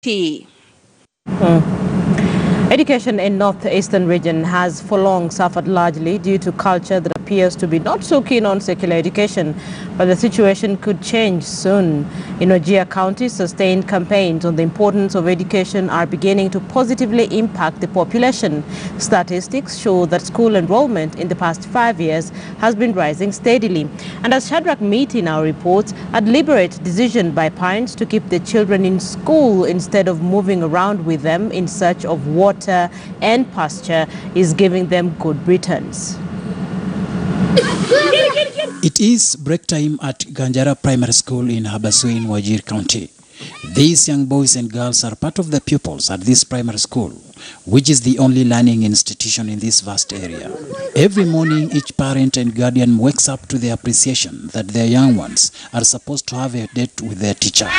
T. Education in northeastern region has for long suffered largely due to culture that appears to be not so keen on secular education, but the situation could change soon. In Wajir County, sustained campaigns on the importance of education are beginning to positively impact the population. Statistics show that school enrollment in the past 5 years has been rising steadily. And as Shadrach Meeti now reports, a deliberate decision by parents to keep their children in school instead of moving around with them in search of water and pasture is giving them good returns. It is break time at Ganjara Primary School in Habaswe in Wajir County. These young boys and girls are part of the pupils at this primary school, which is the only learning institution in this vast area. Every morning, each parent and guardian wakes up to the appreciation that their young ones are supposed to have a date with their teacher.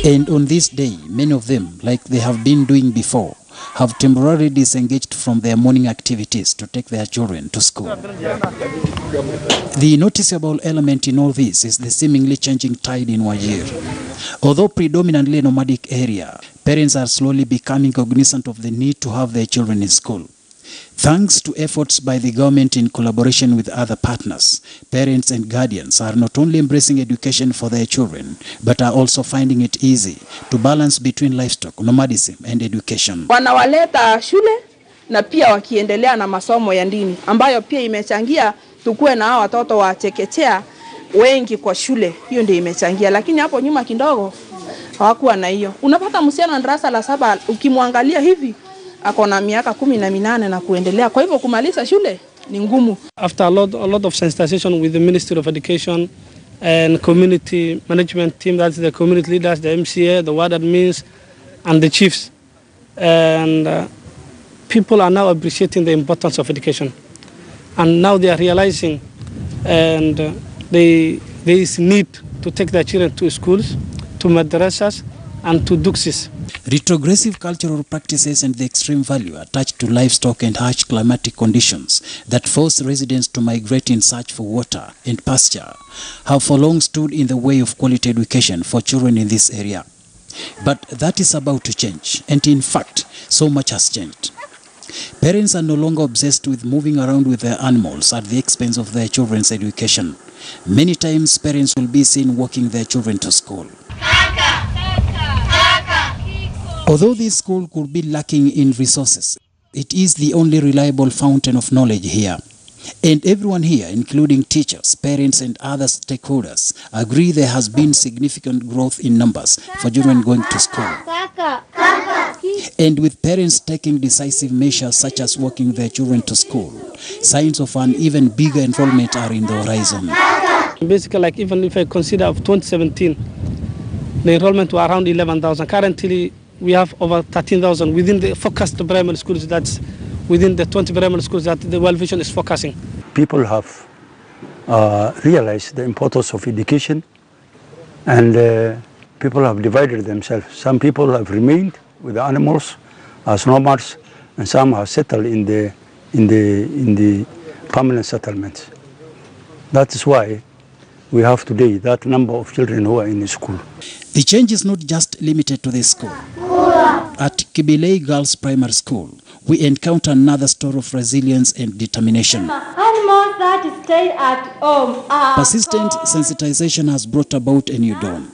And on this day, many of them, like they have been doing before, have temporarily disengaged from their morning activities to take their children to school. The noticeable element in all this is the seemingly changing tide in Wajir. Although predominantly nomadic area, parents are slowly becoming cognizant of the need to have their children in school. Thanks to efforts by the government in collaboration with other partners, parents and guardians are not only embracing education for their children, but are also finding it easy to balance between livestock, nomadism and education. Wanawaleta shule na pia wakiendelea na masomo ya dini, ambayo pia imechangia tukue na hao watoto wa chekechea wengi kwa shule. Hiyo ndio imechangia, lakini hapo nyuma kidogo hawakuwa na hiyo. Unapata msichana darasa la 7 ukimwangalia hivi ako na miaka 18 na kuendelea. Kwa hivyo kumaliza shule ni ngumu. After a lot of sensitization with the Ministry of Education and community management team, that's the community leaders, the MCA, the ward admins, and the chiefs, and people are now appreciating the importance of education, and now they are realizing and there is need to take their children to schools, to madrasas, and to duxis. Retrogressive cultural practices and the extreme value attached to livestock and harsh climatic conditions that force residents to migrate in search for water and pasture have for long stood in the way of quality education for children in this area. But that is about to change, and in fact, so much has changed. Parents are no longer obsessed with moving around with their animals at the expense of their children's education. Many times, parents will be seen walking their children to school. Although this school could be lacking in resources, it is the only reliable fountain of knowledge here. And everyone here, including teachers, parents and other stakeholders, agree there has been significant growth in numbers for children going to school. And with parents taking decisive measures such as walking their children to school, signs of an even bigger enrollment are in the horizon. Basically, like even if I consider of 2017, the enrollment was around 11,000. Currently, we have over 13,000 within the focused primary schools. That's within the 20 primary schools that the World Vision is focusing. People have realized the importance of education, and people have divided themselves. Some people have remained with the animals as nomads, and some have settled in the permanent settlements. That is why we have today that number of children who are in school. The change is not just limited to this school. At Kibilei Girls Primary School, we encounter another story of resilience and determination. Animals that stay at home are persistent sensitization has brought about a new dawn.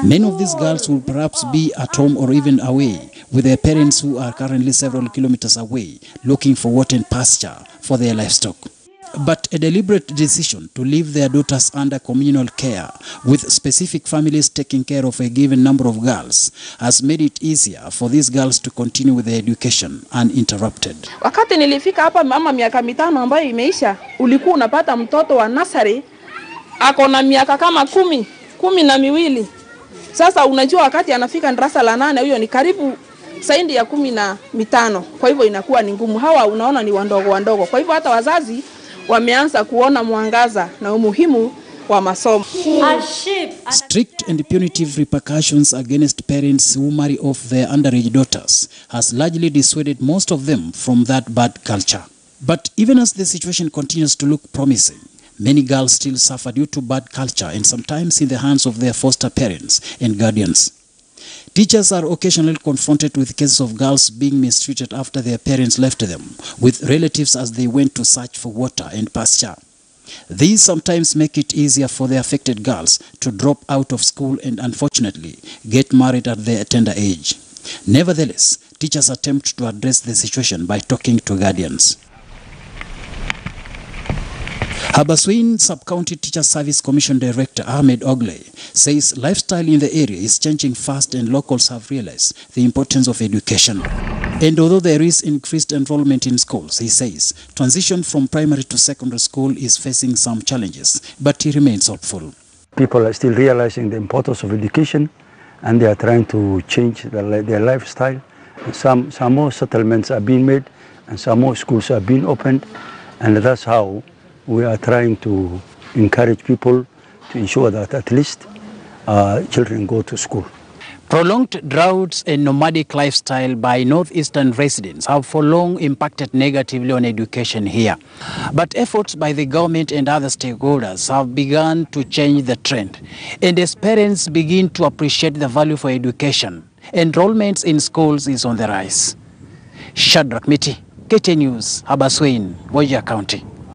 Many of these girls will perhaps be at home or even away with their parents who are currently several kilometers away, looking for water and pasture for their livestock. But a deliberate decision to leave their daughters under communal care, with specific families taking care of a given number of girls, has made it easier for these girls to continue with their education uninterrupted. Wakati nilifika hapa mama miaka 5 ambayo imeisha, ulikuwa unapata mtoto wa nursery ako na miaka kama 12. Sasa unajua wakati anafika darasa la 8 huyo ni karibu zaidi ya 15. Kwa hivyo inakuwa ni ngumu. Hawa unaona ni wandogo. Kwa hivyo hata wazazi wameanza kuona mwangaza na umuhimu wa masomo. Strict and punitive repercussions against parents who marry off their underage daughters has largely dissuaded most of them from that bad culture. But even as the situation continues to look promising, Many girls still suffer due to bad culture and sometimes in the hands of their foster parents and guardians. Teachers are occasionally confronted with cases of girls being mistreated after their parents left them with relatives as they went to search for water and pasture. These sometimes make it easier for the affected girls to drop out of school and unfortunately get married at their tender age. Nevertheless, teachers attempt to address the situation by talking to guardians. Habaswein Sub-County Teacher Service Commission Director Ahmed Ogle says lifestyle in the area is changing fast and locals have realized the importance of education. And although there is increased enrollment in schools, he says transition from primary to secondary school is facing some challenges, but he remains hopeful. People are still realizing the importance of education and they are trying to change their lifestyle. Some more settlements are being made and some more schools are being opened, and that's how we are trying to encourage people to ensure that at least children go to school. Prolonged droughts and nomadic lifestyle by northeastern residents have for long impacted negatively on education here. But efforts by the government and other stakeholders have begun to change the trend. And as parents begin to appreciate the value for education, enrollments in schools is on the rise. Shadrach Miti, KT News, Habaswein, Wajir County.